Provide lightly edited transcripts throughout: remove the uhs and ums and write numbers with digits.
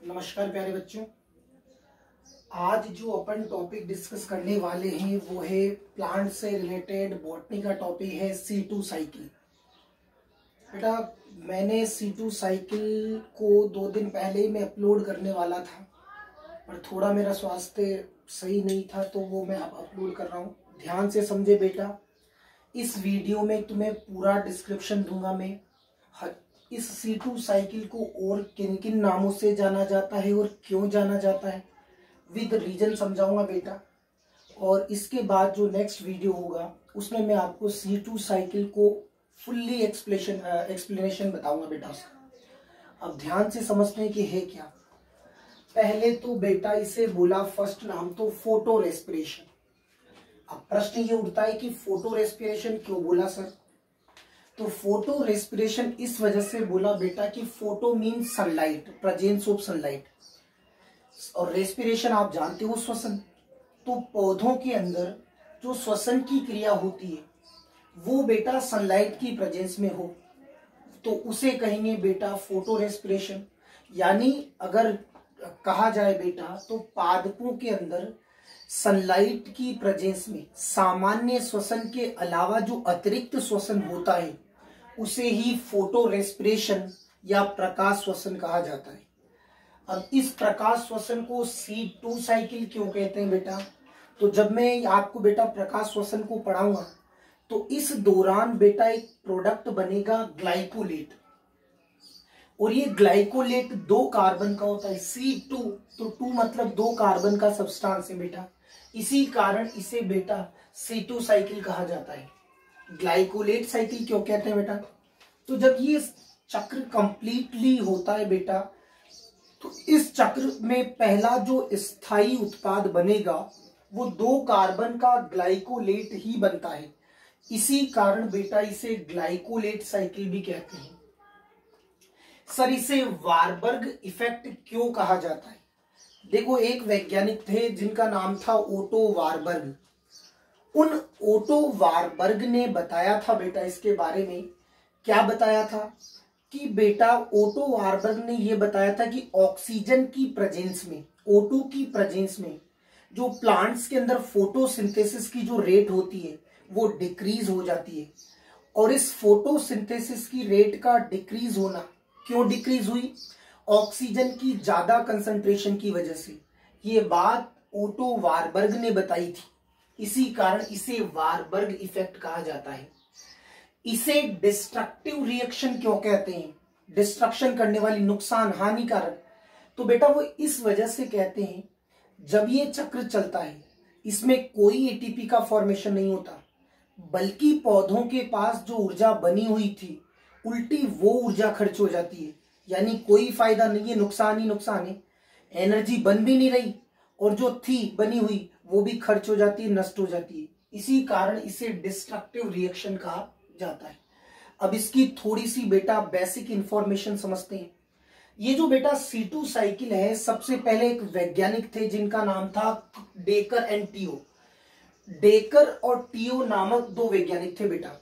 नमस्कार प्यारे बच्चों। आज जो अपन टॉपिक डिस्कस करने वाले हैं वो है प्लांट से रिलेटेड बॉटनी का टॉपिक है C2 साइकिल। बेटा मैंने C2 साइकिल को 2 दिन पहले ही मैं अपलोड करने वाला था, पर थोड़ा मेरा स्वास्थ्य सही नहीं था तो वो मैं अब अपलोड कर रहा हूँ। ध्यान से समझे बेटा, इस वीडियो में तुम्हें पूरा डिस्क्रिप्शन दूंगा मैं। इस C2 साइकिल को और किन किन नामों से जाना जाता है और क्यों जाना जाता है विद रीजन समझाऊंगा बेटा। और इसके बाद जो नेक्स्ट वीडियो होगा उसमें मैं आपको C2 साइकिल को फुल्ली एक्सप्लेनेशन बताऊंगा बेटा उसका। अब ध्यान से समझते हैं कि है क्या। पहले तो बेटा इसे बोला फर्स्ट नाम तो फोटो रेस्पिरेशन। अब प्रश्न ये उठता है कि फोटो रेस्पिरेशन क्यों बोला सर? तो फोटो रेस्पिरेशन इस वजह से बोला बेटा कि photo mean sunlight, presence of sunlight, और रेस्पिरेशन आप जानते हो श्वसन। तो पौधों के अंदर जो श्वसन की क्रिया होती है वो बेटा सनलाइट की प्रेजेंस में हो तो उसे कहेंगे बेटा फोटो रेस्पिरेशन। यानी अगर कहा जाए बेटा तो पादपों के अंदर सनलाइट की प्रेजेंस में सामान्य श्वसन के अलावा जो अतिरिक्त श्वसन होता है उसे ही फोटो रेस्पिरेशन या प्रकाश श्वसन कहा जाता है। अब इस प्रकाश श्वसन को C2 साइकिल क्यों कहते हैं बेटा? तो जब मैं आपको बेटा प्रकाश श्वसन को पढ़ाऊंगा तो इस दौरान बेटा एक प्रोडक्ट बनेगा ग्लाइकोलेट, और ये ग्लाइकोलेट 2 कार्बन का होता है C2, तो 2 मतलब 2 कार्बन का सब्सटेंस है बेटा। इसी कारण इसे बेटा C2 साइकिल कहा जाता है। ग्लाइकोलेट साइकिल क्यों कहते हैं बेटा? तो जब ये चक्र कंप्लीटली होता है बेटा तो इस चक्र में पहला जो स्थायी उत्पाद बनेगा वो 2 कार्बन का ग्लाइकोलेट ही बनता है। इसी कारण बेटा इसे ग्लाइकोलेट साइकिल भी कहते हैं। सर इसे वारबर्ग इफेक्ट क्यों कहा जाता है? देखो एक वैज्ञानिक थे जिनका नाम था ओटो वारबर्ग। उन ओटो वारबर्ग ने बताया था बेटा इसके बारे में, क्या बताया था कि बेटा ओटो वारबर्ग ने यह बताया था कि ऑक्सीजन की प्रेजेंस में, O2 की प्रेजेंस में जो प्लांट्स के अंदर फोटोसिंथेसिस की जो रेट होती है वो डिक्रीज हो जाती है। और इस फोटोसिंथेसिस की रेट का डिक्रीज होना क्यों डिक्रीज हुई? ऑक्सीजन की ज्यादा कंसंट्रेशन की वजह से। ये बात ओटो वारबर्ग ने बताई थी, इसी कारण इसे वारबर्ग इफेक्ट कहा जाता है। इसे डिस्ट्रक्टिव रिएक्शन क्यों कहते हैं? डिस्ट्रक्शन करने वाली, नुकसान, हानिकारक। तो बेटा वो इस वजह से कहते हैं जब ये चक्र चलता है इसमें कोई एटीपी का फॉर्मेशन नहीं होता, बल्कि पौधों के पास जो ऊर्जा बनी हुई थी उल्टी वो ऊर्जा खर्च हो जाती है। यानी कोई फायदा नहीं है, नुकसान ही नुकसान है। एनर्जी बन भी नहीं रही और जो थी बनी हुई वो भी खर्च हो जाती है, नष्ट हो जाती है। इसी कारण इसे डिस्ट्रक्टिव रिएक्शन कहा जाता है। अब इसकी थोड़ी सी बेटा बेसिक इंफॉर्मेशन समझते हैं। ये जो बेटा C2 साइकिल है, सबसे पहले एक वैज्ञानिक थे जिनका नाम था डेकर एंड टियो। डेकर और टियो नामक 2 वैज्ञानिक थे बेटा।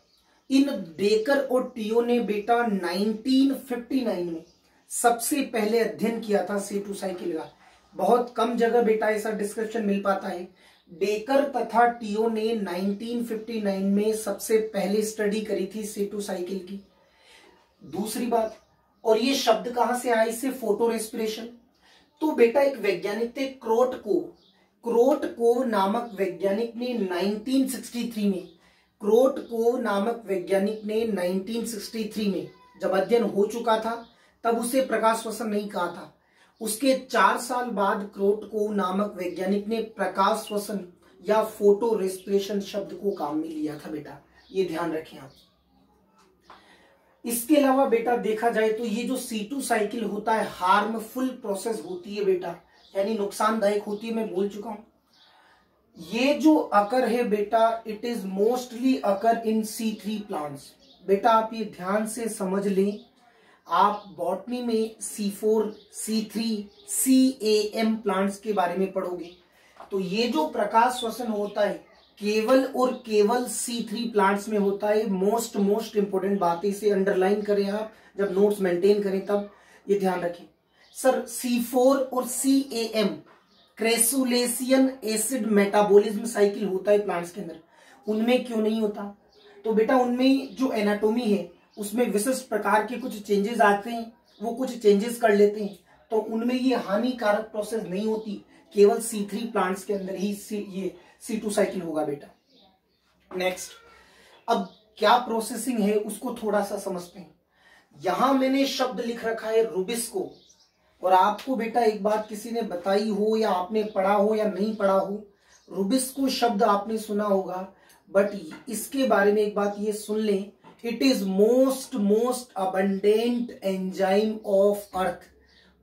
इन डेकर और टियो ने बेटा 1959 में सबसे पहले अध्ययन किया था C2 साइकिल का। बहुत कम जगह बेटा ऐसा डिस्क्रिप्शन मिल पाता है। डेकर तथा टियो ने 1959 में सबसे पहले स्टडी करी थी C2 साइकिल की। दूसरी बात, और ये शब्द कहां से आया इसे, फोटो रेस्पिरेशन? तो बेटा एक वैज्ञानिक थे क्रोटको नामक वैज्ञानिक ने 1963 में जब अध्ययन हो चुका था तब उसे प्रकाश श्वसन नहीं कहा था। उसके 4 साल बाद क्रोटको नामक वैज्ञानिक ने प्रकाश श्वसन या फोटो रेस्पिरेशन शब्द को काम में लिया था बेटा, ये ध्यान रखें आप। इसके अलावा बेटा देखा जाए तो ये जो C2 साइकिल होता है हार्मफुल प्रोसेस होती है बेटा, यानी नुकसानदायक होती है, मैं बोल चुका हूं। ये जो अकर है बेटा it is mostly occur in C3 plants. बेटा आप ये ध्यान से समझ लें, आप बॉटनी में C4, C3, CAM प्लांट्स के बारे में पढ़ोगे तो ये जो प्रकाश श्वसन होता है केवल और केवल C3 प्लांट्स में होता है। मोस्ट इंपोर्टेंट बात है, इसे अंडरलाइन करें आप जब नोट्स मेंटेन करें तब ये ध्यान रखें। सर C4 और CAM crassulacean acid metabolism cycle होता है प्लांट्स के अंदर, उनमें क्यों नहीं होता? तो बेटा उनमें जो एनाटोमी है उसमें विशिष्ट प्रकार के कुछ चेंजेस आते हैं, वो कुछ चेंजेस कर लेते हैं, तो उनमें ये हानिकारक प्रोसेस नहीं होती। केवल C3 प्लांट्स के अंदर ही ये C2 साइकिल होगा बेटा। नेक्स्ट, अब क्या प्रोसेसिंग है उसको थोड़ा सा समझते हैं। यहां मैंने शब्द लिख रखा है रुबिस्को, और आपको बेटा एक बात किसी ने बताई हो या आपने पढ़ा हो या नहीं पढ़ा हो, रुबिस्को शब्द आपने सुना होगा, बट इसके बारे में एक बात ये सुन लें, it is most abundant enzyme of earth.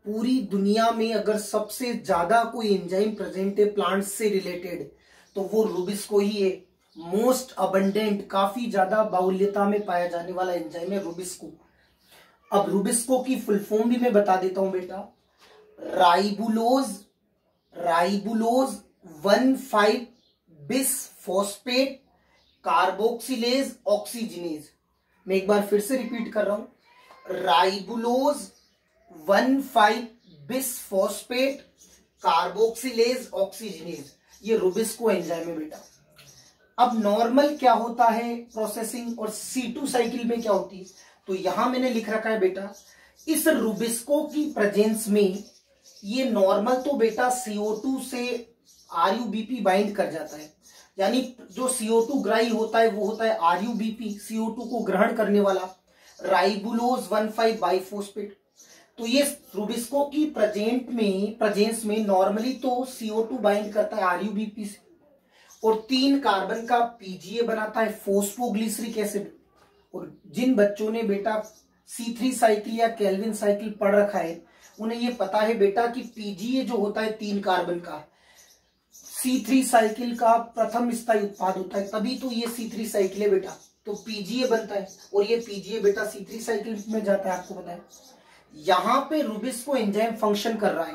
पूरी दुनिया में अगर सबसे ज्यादा कोई एंजाइम प्रेजेंट है प्लांट से रिलेटेड तो वो रुबिस्को ही है। मोस्ट अबंडेंट, काफी ज्यादा बाहुल्यता में पाया जाने वाला एंजाइम है रुबिस्को। अब रुबिस्को की फुल फॉर्म भी मैं बता देता हूं बेटा, राइबुलोज 1,5 बिसफॉस्फेट कार्बोक्सिलेज ऑक्सीजनेज। मैं एक बार फिर से रिपीट कर रहा हूं, राइबुलोज 1,5 बिसफॉस्फेट कार्बोक्सिलेज ऑक्सीजनेज, ये रुबिस्को एंजाइम है बेटा। अब नॉर्मल क्या होता है प्रोसेसिंग और C2 साइकिल में क्या होती है, तो यहां मैंने लिख रखा है बेटा, इस रुबिस्को की प्रेजेंस में ये नॉर्मल तो बेटा CO2 से RUBP बाइंड कर जाता है, यानी जो CO2 ग्राही होता है वो होता है RUBP, CO2 को ग्रहण करने वाला, राइबुलोज 1,5 बाइफॉस्फेट। तो ये रुबिस्को की प्रेजेंस में नॉर्मली तो CO2 बाइंड करता है RUBP से, और 3 कार्बन का PGA बनाता है फोस्फोग्लिसरिक एसिड। और जिन बच्चों ने बेटा C3 साइकिल या केल्विन साइकिल पढ़ रखा है उन्हें ये पता है बेटा कि PGA जो होता है 3 कार्बन का C3 साइकिल का प्रथम स्थायी उत्पाद होता है, तभी तो ये C3 साइकिल है बेटा, तो PGA बनता है और ये PGA बेटा C3 साइकिल में जाता है, आपको पता है। यहां पे रुबिस्को एंजाइम फंक्शन कर रहा है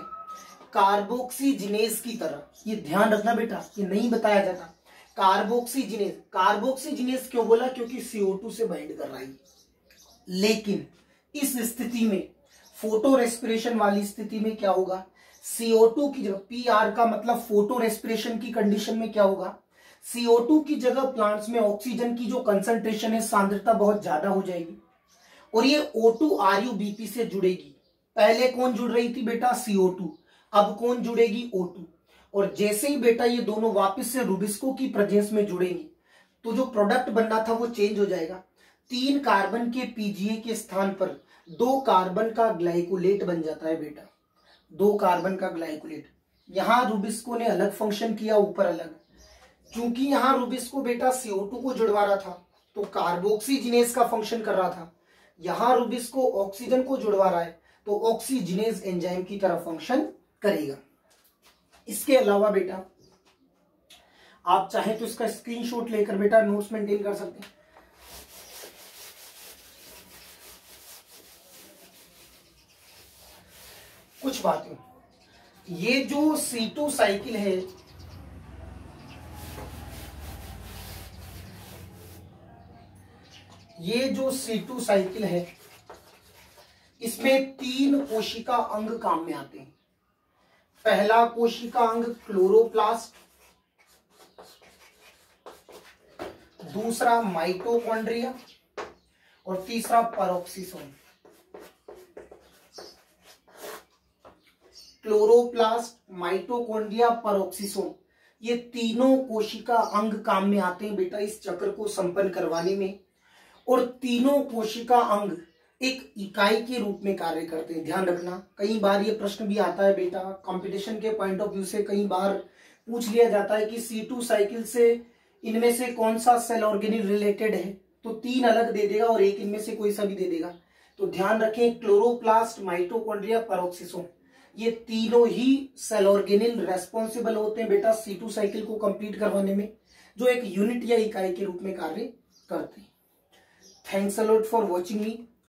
कार्बोक्सीजिनेज की तरह, ये ध्यान रखना बेटा, ये नहीं बताया जाता। कार्बोक्सीजिनेज क्यों बोला, क्योंकि CO2 से बाइंड कर रहा है। लेकिन इस स्थिति में फोटो रेस्पिरेशन वाली स्थिति में क्या होगा, CO2 की जगह, PR का मतलब फोटो रेस्पिरेशन की कंडीशन में क्या होगा, CO2 की जगह प्लांट्स में ऑक्सीजन की जो कंसंट्रेशन है, सांद्रता बहुत ज्यादा हो जाएगी और ये O2 RUBP से जुड़ेगी। पहले कौन जुड़ रही थी बेटा, CO2, अब कौन जुड़ेगी, O2। और जैसे ही बेटा ये दोनों वापस से रुबिस्को की प्रेजेंस में जुड़ेंगे तो जो प्रोडक्ट बनना था वो चेंज हो जाएगा। 3 कार्बन के PGA के स्थान पर 2 कार्बन का ग्लाइकोलेट बन जाता है बेटा, 2 कार्बन का ग्लाइकोलेट। यहां रुबिस्को ने अलग फंक्शन किया, ऊपर अलग, क्योंकि यहां रुबिस्को बेटा CO2 को जुड़वा रहा था तो कार्बोक्सीजिनेज का फंक्शन कर रहा था, यहां रुबिस्को ऑक्सीजन को जुड़वा रहा है तो ऑक्सीजिनेज एंजाइम की तरह फंक्शन करेगा। इसके अलावा बेटा आप चाहें तो इसका स्क्रीनशॉट लेकर बेटा नोट्स मेंटेन कर सकते हैं। कुछ बातें, ये जो C2 साइकिल है इसमें 3 कोशिका अंग काम में आते हैं। पहला कोशिका अंग क्लोरोप्लास्ट, दूसरा माइटोकॉन्ड्रिया और तीसरा पेरोक्सिसोम। क्लोरोप्लास्ट, माइटोकॉन्ड्रिया, पेरोक्सिसोम, ये तीनों कोशिका अंग काम में आते हैं बेटा इस चक्र को संपन्न करवाने में, और तीनों कोशिका अंग एक इकाई के रूप में कार्य करते हैं। ध्यान रखना, कई बार ये प्रश्न भी आता है बेटा कंपटीशन के पॉइंट ऑफ व्यू से, कई बार पूछ लिया जाता है कि C2 साइकिल से इनमें से कौन सा सेल ऑर्गेनिल रिलेटेड है, तो 3 अलग दे देगा और एक इनमें से कोई सा भी दे देगा। तो ध्यान रखें, क्लोरोप्लास्ट, माइटोकॉन्ड्रिया, पेरोक्सिसोम, ये तीनों ही सेल ऑर्गेनिल रेस्पॉन्सिबल होते हैं बेटा C2 साइकिल को कंप्लीट करवाने में, जो एक यूनिट या इकाई के रूप में कार्य करते हैं। Thanks a lot for watching me.